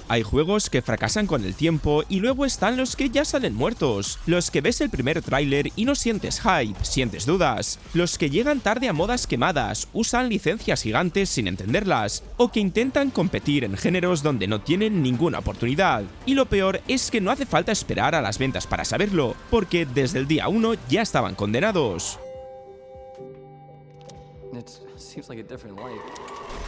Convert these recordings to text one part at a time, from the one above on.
Hay juegos que fracasan con el tiempo y luego están los que ya salen muertos, los que ves el primer tráiler y no sientes hype, sientes dudas, los que llegan tarde a modas quemadas, usan licencias gigantes sin entenderlas, o que intentan competir en géneros donde no tienen ninguna oportunidad. Y lo peor es que no hace falta esperar a las ventas para saberlo, porque desde el día 1 ya estaban condenados.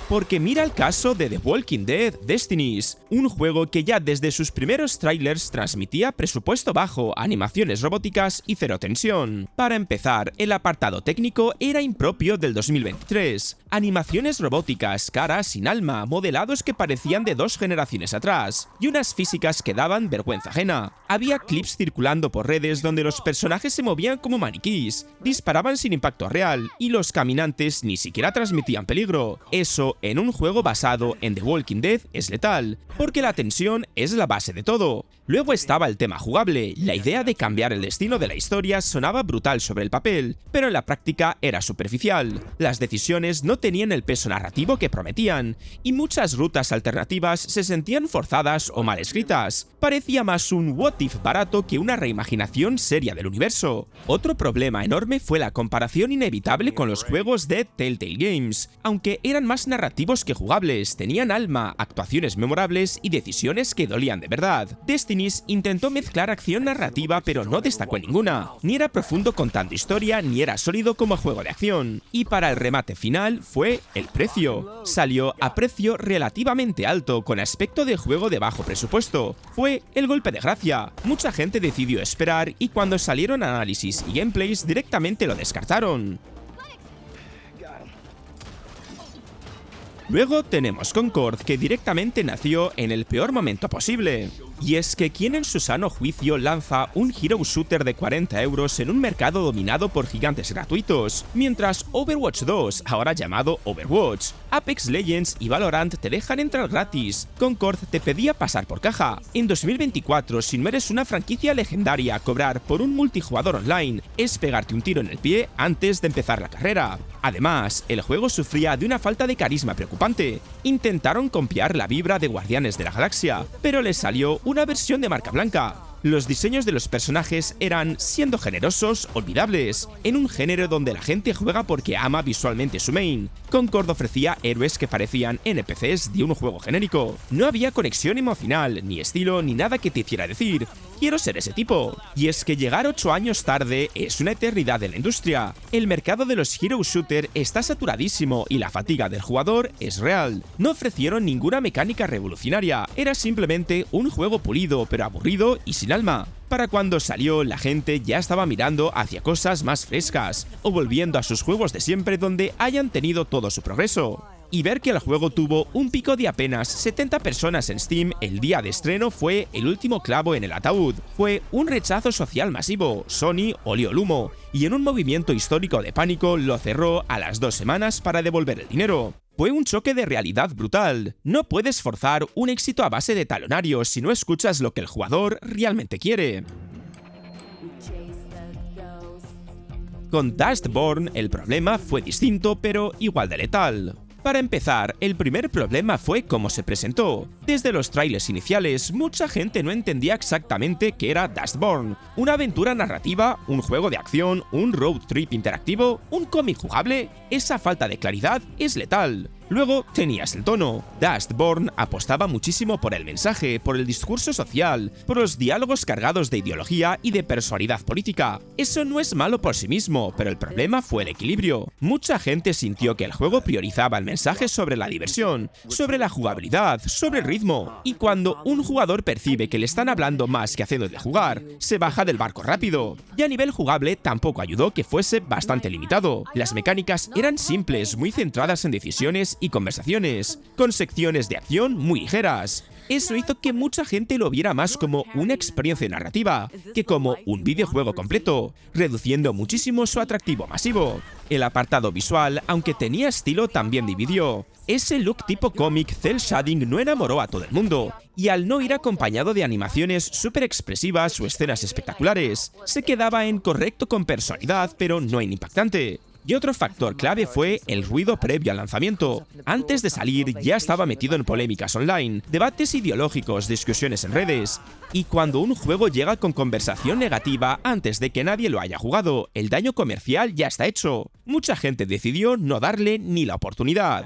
Porque mira el caso de The Walking Dead Destinies, un juego que ya desde sus primeros trailers transmitía presupuesto bajo, animaciones robóticas y cero tensión. Para empezar, el apartado técnico era impropio del 2023. Animaciones robóticas, caras sin alma, modelados que parecían de 2 generaciones atrás, y unas físicas que daban vergüenza ajena. Había clips circulando por redes donde los personajes se movían como maniquís, disparaban sin impacto real, y los caminantes ni siquiera transmitían peligro. Eso en un juego basado en The Walking Dead es letal, porque la tensión es la base de todo. Luego estaba el tema jugable. La idea de cambiar el destino de la historia sonaba brutal sobre el papel, pero en la práctica era superficial. Las decisiones no tenían el peso narrativo que prometían, y muchas rutas alternativas se sentían forzadas o mal escritas. Parecía más un what if barato que una reimaginación seria del universo. Otro problema enorme fue la comparación inevitable con los juegos de Telltale Games. Aunque eran más narrativos que jugables, tenían alma, actuaciones memorables y decisiones que dolían de verdad. Destinies intentó mezclar acción narrativa, pero no destacó en ninguna. Ni era profundo contando historia, ni era sólido como juego de acción. Y para el remate final fue el precio. Salió a precio relativamente alto, con aspecto de juego de bajo presupuesto. Fue el golpe de gracia. Mucha gente decidió esperar y cuando salieron análisis y gameplays directamente lo descartaron. Luego tenemos Concord, que directamente nació en el peor momento posible. Y es que ¿quién en su sano juicio lanza un hero shooter de 40 € en un mercado dominado por gigantes gratuitos? Mientras Overwatch 2, ahora llamado Overwatch, Apex Legends y Valorant te dejan entrar gratis, Concord te pedía pasar por caja. En 2024, si no eres una franquicia legendaria, cobrar por un multijugador online es pegarte un tiro en el pie antes de empezar la carrera. Además, el juego sufría de una falta de carisma preocupante. Intentaron copiar la vibra de Guardianes de la Galaxia, pero les salió una versión de marca blanca. Los diseños de los personajes eran, siendo generosos, olvidables, en un género donde la gente juega porque ama visualmente su main. Concord ofrecía héroes que parecían NPCs de un juego genérico. No había conexión emocional, ni estilo, ni nada que te hiciera decir quiero ser ese tipo. Y es que llegar 8 años tarde es una eternidad en la industria. El mercado de los hero shooter está saturadísimo y la fatiga del jugador es real. No ofrecieron ninguna mecánica revolucionaria, era simplemente un juego pulido pero aburrido y sin alma. Para cuando salió, la gente ya estaba mirando hacia cosas más frescas, o volviendo a sus juegos de siempre donde hayan tenido todo su progreso. Y ver que el juego tuvo un pico de apenas 70 personas en Steam el día de estreno fue el último clavo en el ataúd. Fue un rechazo social masivo, Sony olió el humo, y en un movimiento histórico de pánico lo cerró a las 2 semanas para devolver el dinero. Fue un choque de realidad brutal. No puedes forzar un éxito a base de talonarios si no escuchas lo que el jugador realmente quiere. Con Dustborn el problema fue distinto, pero igual de letal. Para empezar, el primer problema fue cómo se presentó. Desde los trailers iniciales, mucha gente no entendía exactamente qué era Dustborn. ¿Una aventura narrativa? ¿Un juego de acción? ¿Un road trip interactivo? ¿Un cómic jugable? Esa falta de claridad es letal. Luego tenías el tono. Dustborn apostaba muchísimo por el mensaje, por el discurso social, por los diálogos cargados de ideología y de personalidad política. Eso no es malo por sí mismo, pero el problema fue el equilibrio. Mucha gente sintió que el juego priorizaba el mensaje sobre la diversión, sobre la jugabilidad, sobre el ritmo. Y cuando un jugador percibe que le están hablando más que haciendo de jugar, se baja del barco rápido. Y a nivel jugable tampoco ayudó que fuese bastante limitado. Las mecánicas eran simples, muy centradas en decisiones y conversaciones, con secciones de acción muy ligeras. Eso hizo que mucha gente lo viera más como una experiencia narrativa que como un videojuego completo, reduciendo muchísimo su atractivo masivo. El apartado visual, aunque tenía estilo, también dividió. Ese look tipo cómic cel shading no enamoró a todo el mundo, y al no ir acompañado de animaciones súper expresivas o escenas espectaculares, se quedaba en correcto con personalidad pero no en impactante. Y otro factor clave fue el ruido previo al lanzamiento. Antes de salir ya estaba metido en polémicas online, debates ideológicos, discusiones en redes. Y cuando un juego llega con conversación negativa antes de que nadie lo haya jugado, el daño comercial ya está hecho. Mucha gente decidió no darle ni la oportunidad.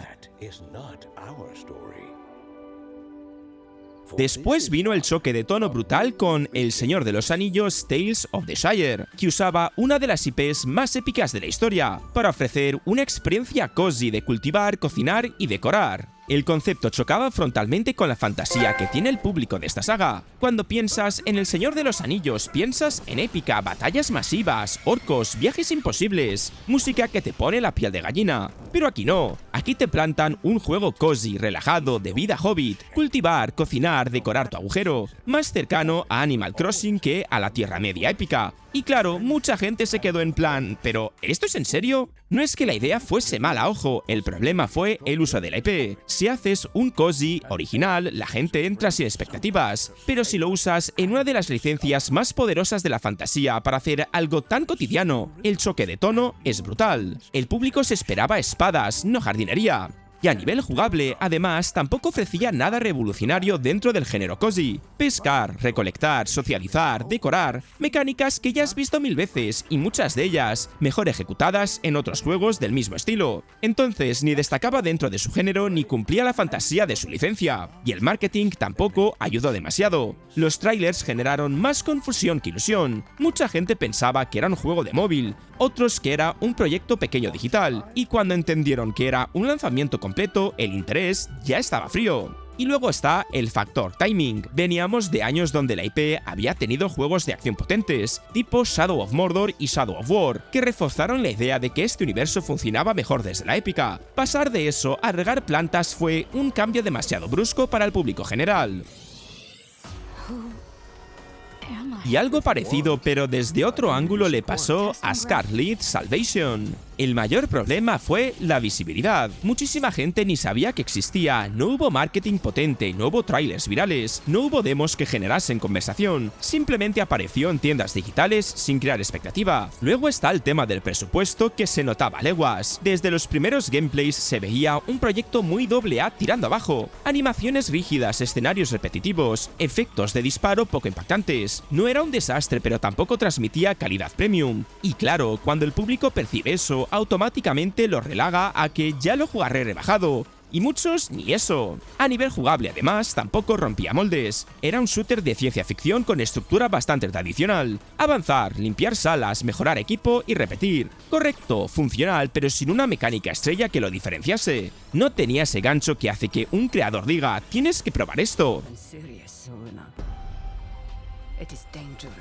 Después vino el choque de tono brutal con El Señor de los Anillos Tales of the Shire, que usaba una de las IPs más épicas de la historia, para ofrecer una experiencia cozy de cultivar, cocinar y decorar. El concepto chocaba frontalmente con la fantasía que tiene el público de esta saga. Cuando piensas en El Señor de los Anillos, piensas en épica, batallas masivas, orcos, viajes imposibles, música que te pone la piel de gallina. Pero aquí no, aquí te plantan un juego cozy, relajado, de vida hobbit, cultivar, cocinar, decorar tu agujero, más cercano a Animal Crossing que a la Tierra Media épica. Y claro, mucha gente se quedó en plan, ¿pero esto es en serio? No es que la idea fuese mala, ojo, el problema fue el uso de la IP. Si haces un cozy original, la gente entra sin expectativas, pero si lo usas en una de las licencias más poderosas de la fantasía para hacer algo tan cotidiano, el choque de tono es brutal. El público se esperaba espadas, no jardinería. Y a nivel jugable, además, tampoco ofrecía nada revolucionario dentro del género cozy. Pescar, recolectar, socializar, decorar, mecánicas que ya has visto mil veces y muchas de ellas mejor ejecutadas en otros juegos del mismo estilo. Entonces, ni destacaba dentro de su género ni cumplía la fantasía de su licencia. Y el marketing tampoco ayudó demasiado. Los trailers generaron más confusión que ilusión. Mucha gente pensaba que era un juego de móvil, otros que era un proyecto pequeño digital, y cuando entendieron que era un lanzamiento completo, el interés ya estaba frío. Y luego está el factor timing. Veníamos de años donde la IP había tenido juegos de acción potentes, tipo Shadow of Mordor y Shadow of War, que reforzaron la idea de que este universo funcionaba mejor desde la épica. Pasar de eso a regar plantas fue un cambio demasiado brusco para el público general. Y algo parecido, pero desde otro ángulo, le pasó a Scarlet Salvation. El mayor problema fue la visibilidad. Muchísima gente ni sabía que existía, no hubo marketing potente, no hubo trailers virales, no hubo demos que generasen conversación, simplemente apareció en tiendas digitales sin crear expectativa. Luego está el tema del presupuesto, que se notaba a leguas. Desde los primeros gameplays se veía un proyecto muy AA tirando abajo. Animaciones rígidas, escenarios repetitivos, efectos de disparo poco impactantes. No era un desastre, pero tampoco transmitía calidad premium. Y claro, cuando el público percibe eso, automáticamente lo relaga a que ya lo jugaré rebajado. Y muchos ni eso. A nivel jugable, además, tampoco rompía moldes. Era un shooter de ciencia ficción con estructura bastante tradicional. Avanzar, limpiar salas, mejorar equipo y repetir. Correcto, funcional, pero sin una mecánica estrella que lo diferenciase. No tenía ese gancho que hace que un creador diga, tienes que probar esto.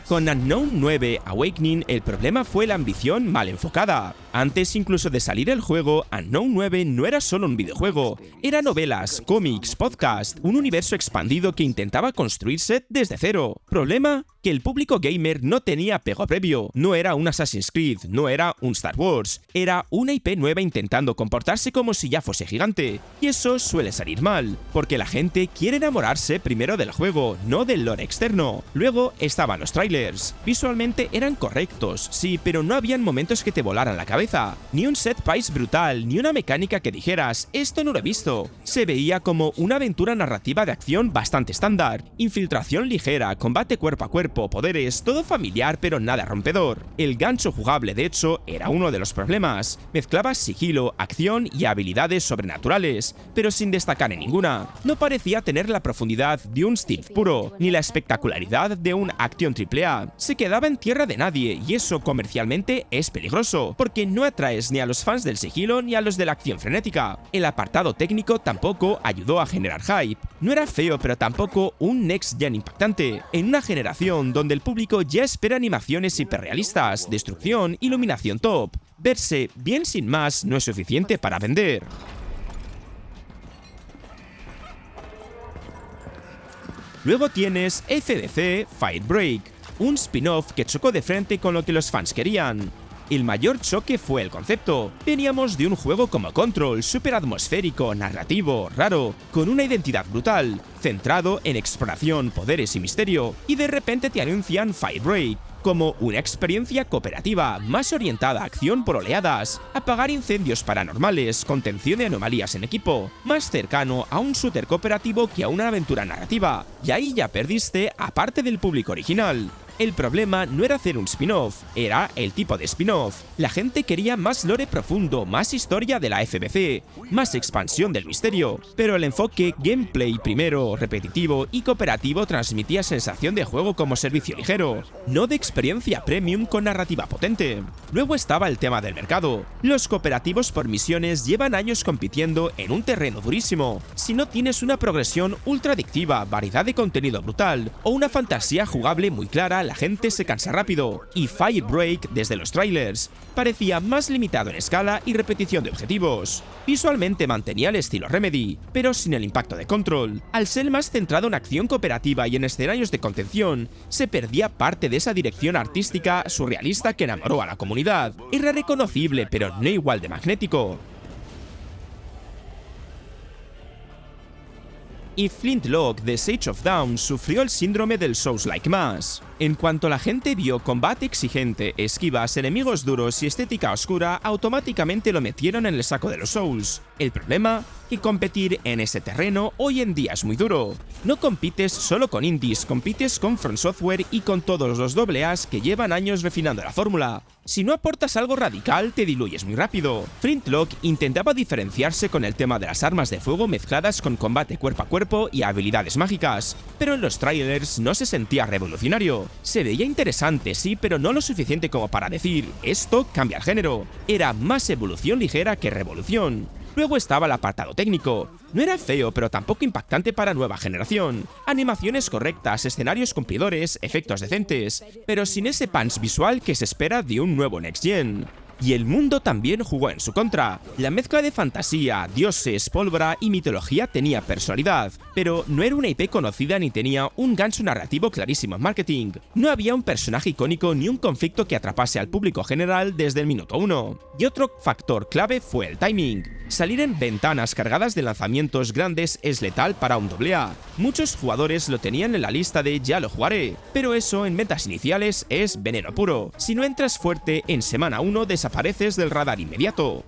Con Unknown 9 Awakening el problema fue la ambición mal enfocada. Antes incluso de salir el juego, Unknown 9 no era solo un videojuego, era novelas, cómics, podcast, un universo expandido que intentaba construirse desde cero. ¿Problema? Que el público gamer no tenía apego previo, no era un Assassin's Creed, no era un Star Wars, era una IP nueva intentando comportarse como si ya fuese gigante. Y eso suele salir mal, porque la gente quiere enamorarse primero del juego, no del lore externo. Luego estaban los trailers. Visualmente eran correctos, sí, pero no habían momentos que te volaran la cabeza. Ni un set piece brutal, ni una mecánica que dijeras, esto no lo he visto. Se veía como una aventura narrativa de acción bastante estándar. Infiltración ligera, combate cuerpo a cuerpo, poderes, todo familiar pero nada rompedor. El gancho jugable, de hecho, era uno de los problemas. Mezclaba sigilo, acción y habilidades sobrenaturales, pero sin destacar en ninguna. No parecía tener la profundidad de un stealth puro, ni la espectacularidad de un Action AAA. Se quedaba en tierra de nadie, y eso comercialmente es peligroso, porque no atraes ni a los fans del sigilo ni a los de la acción frenética. El apartado técnico tampoco ayudó a generar hype. No era feo, pero tampoco un next gen impactante. En una generación donde el público ya espera animaciones hiperrealistas, destrucción, iluminación top. Verse bien sin más no es suficiente para vender. Luego tienes FDC Fight Break, un spin-off que chocó de frente con lo que los fans querían. El mayor choque fue el concepto. Veníamos de un juego como Control, súper atmosférico, narrativo, raro, con una identidad brutal, centrado en exploración, poderes y misterio, y de repente te anuncian Firebreak como una experiencia cooperativa, más orientada a acción por oleadas, apagar incendios paranormales, contención de anomalías en equipo, más cercano a un shooter cooperativo que a una aventura narrativa, y ahí ya perdiste a parte del público original. El problema no era hacer un spin-off, era el tipo de spin-off. La gente quería más lore profundo, más historia de la FBC, más expansión del misterio, pero el enfoque gameplay primero, repetitivo y cooperativo transmitía sensación de juego como servicio ligero, no de experiencia premium con narrativa potente. Luego estaba el tema del mercado. Los cooperativos por misiones llevan años compitiendo en un terreno durísimo. Si no tienes una progresión ultra adictiva, variedad de contenido brutal o una fantasía jugable muy clara, la gente se cansa rápido, y Firebreak, desde los trailers, parecía más limitado en escala y repetición de objetivos. Visualmente mantenía el estilo Remedy, pero sin el impacto de Control. Al ser más centrado en acción cooperativa y en escenarios de contención, se perdía parte de esa dirección artística surrealista que enamoró a la comunidad. Era reconocible, pero no igual de magnético. Y Flintlock de Sage of Dawn sufrió el síndrome del Souls-like más. En cuanto la gente vio combate exigente, esquivas, enemigos duros y estética oscura, automáticamente lo metieron en el saco de los Souls. El problema, que competir en ese terreno hoy en día es muy duro. No compites solo con indies, compites con From Software y con todos los AAAs que llevan años refinando la fórmula. Si no aportas algo radical, te diluyes muy rápido. Flintlock intentaba diferenciarse con el tema de las armas de fuego mezcladas con combate cuerpo a cuerpo y habilidades mágicas, pero en los trailers no se sentía revolucionario. Se veía interesante, sí, pero no lo suficiente como para decir, esto cambia el género. Era más evolución ligera que revolución. Luego estaba el apartado técnico. No era feo, pero tampoco impactante para nueva generación. Animaciones correctas, escenarios cumplidores, efectos decentes, pero sin ese punch visual que se espera de un nuevo Next Gen. Y el mundo también jugó en su contra. La mezcla de fantasía, dioses, pólvora y mitología tenía personalidad, pero no era una IP conocida ni tenía un gancho narrativo clarísimo en marketing. No había un personaje icónico ni un conflicto que atrapase al público general desde el minuto 1. Y otro factor clave fue el timing. Salir en ventanas cargadas de lanzamientos grandes es letal para un AA. Muchos jugadores lo tenían en la lista de ya lo jugaré, pero eso en ventas iniciales es veneno puro. Si no entras fuerte en semana 1 desapareces del radar inmediato.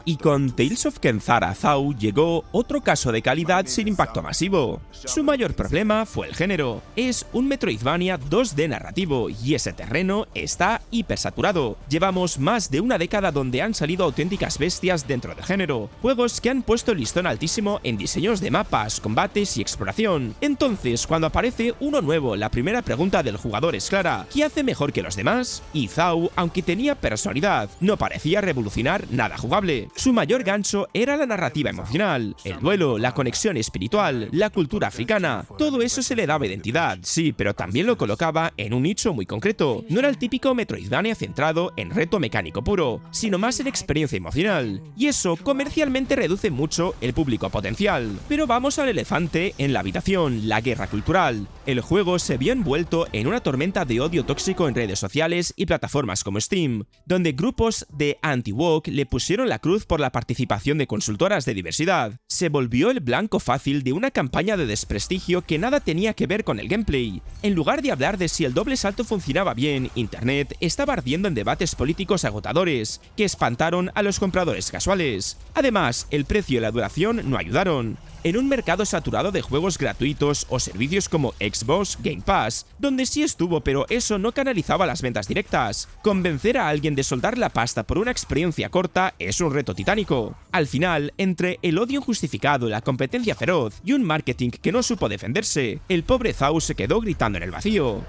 Y con Tales of Kenzara Zau llegó otro caso de calidad sin impacto masivo. Su mayor problema fue el género. Es un Metroidvania 2D narrativo y ese terreno está hipersaturado. Llevamos más de una década donde han salido auténticas bestias dentro del género. Juegos que han puesto el listón altísimo en diseños de mapas, combates y exploración. Entonces, cuando aparece uno nuevo, la primera pregunta del jugador es clara: ¿qué hace mejor que los demás? Y Zau, aunque tenía personalidad, no parecía revolucionar nada jugable. Su mayor gancho era la narrativa emocional, el duelo, la conexión espiritual, la cultura africana. Todo eso se le daba identidad, sí, pero también lo colocaba en un nicho muy concreto. No era el típico Metroidvania centrado en reto mecánico puro, sino más en experiencia emocional. Y eso comercialmente reduce mucho el público potencial. Pero vamos al elefante en la habitación, la guerra cultural. El juego se vio envuelto en una tormenta de odio tóxico en redes sociales y plataformas como Steam, donde grupos de anti-woke le pusieron la cruz por la participación de consultoras de diversidad. Se volvió el blanco fácil de una campaña de desprestigio que nada tenía que ver con el gameplay. En lugar de hablar de si el doble salto funcionaba bien, Internet estaba ardiendo en debates políticos agotadores, que espantaron a los compradores casuales. Además, el precio y la duración no ayudaron. En un mercado saturado de juegos gratuitos o servicios como Xbox Game Pass, donde sí estuvo, pero eso no canalizaba las ventas directas. Convencer a alguien de soltar la pasta por una experiencia corta es un reto titánico. Al final, entre el odio injustificado, la competencia feroz y un marketing que no supo defenderse, el pobre Zau se quedó gritando en el vacío.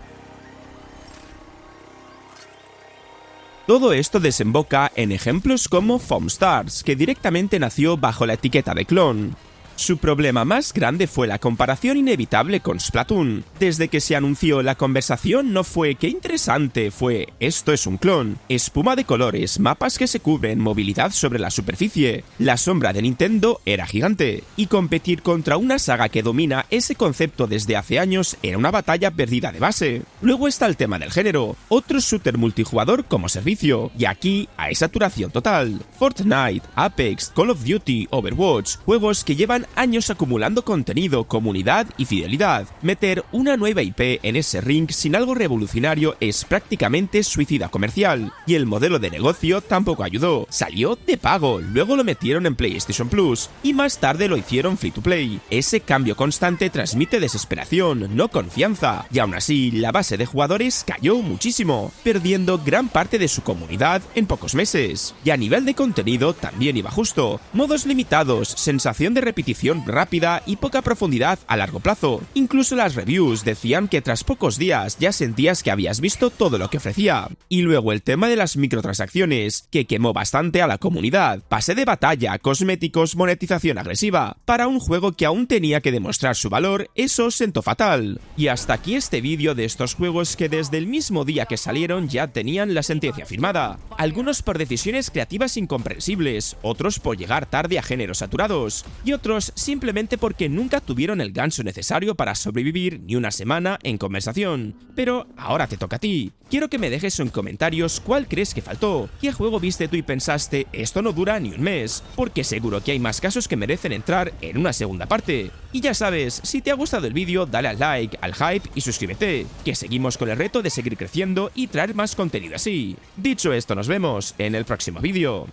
Todo esto desemboca en ejemplos como Foam Stars, que directamente nació bajo la etiqueta de clon. Su problema más grande fue la comparación inevitable con Splatoon. Desde que se anunció, la conversación no fue "qué interesante", fue "esto es un clon". Espuma de colores, mapas que se cubren, movilidad sobre la superficie. La sombra de Nintendo era gigante, y competir contra una saga que domina ese concepto desde hace años era una batalla perdida de base. Luego está el tema del género, otro shooter multijugador como servicio, y aquí hay saturación total. Fortnite, Apex, Call of Duty, Overwatch, juegos que llevan años acumulando contenido, comunidad y fidelidad. Meter una nueva IP en ese ring sin algo revolucionario es prácticamente suicida comercial, y el modelo de negocio tampoco ayudó. Salió de pago, luego lo metieron en PlayStation Plus, y más tarde lo hicieron free to play. Ese cambio constante transmite desesperación, no confianza, y aún así la base de jugadores cayó muchísimo, perdiendo gran parte de su comunidad en pocos meses. Y a nivel de contenido también iba justo. Modos limitados, sensación de repetición rápida y poca profundidad a largo plazo. Incluso las reviews decían que tras pocos días ya sentías que habías visto todo lo que ofrecía. Y luego el tema de las microtransacciones, que quemó bastante a la comunidad. Pase de batalla, cosméticos, monetización agresiva. Para un juego que aún tenía que demostrar su valor, eso sentó fatal. Y hasta aquí este vídeo de estos juegos que desde el mismo día que salieron ya tenían la sentencia firmada. Algunos por decisiones creativas incomprensibles, otros por llegar tarde a géneros saturados, y otros simplemente porque nunca tuvieron el gancho necesario para sobrevivir ni una semana en conversación. Pero ahora te toca a ti. Quiero que me dejes en comentarios cuál crees que faltó, qué juego viste tú y pensaste esto no dura ni un mes, porque seguro que hay más casos que merecen entrar en una segunda parte. Y ya sabes, si te ha gustado el vídeo dale al like, al hype y suscríbete, que seguimos con el reto de seguir creciendo y traer más contenido así. Dicho esto, nos vemos en el próximo vídeo.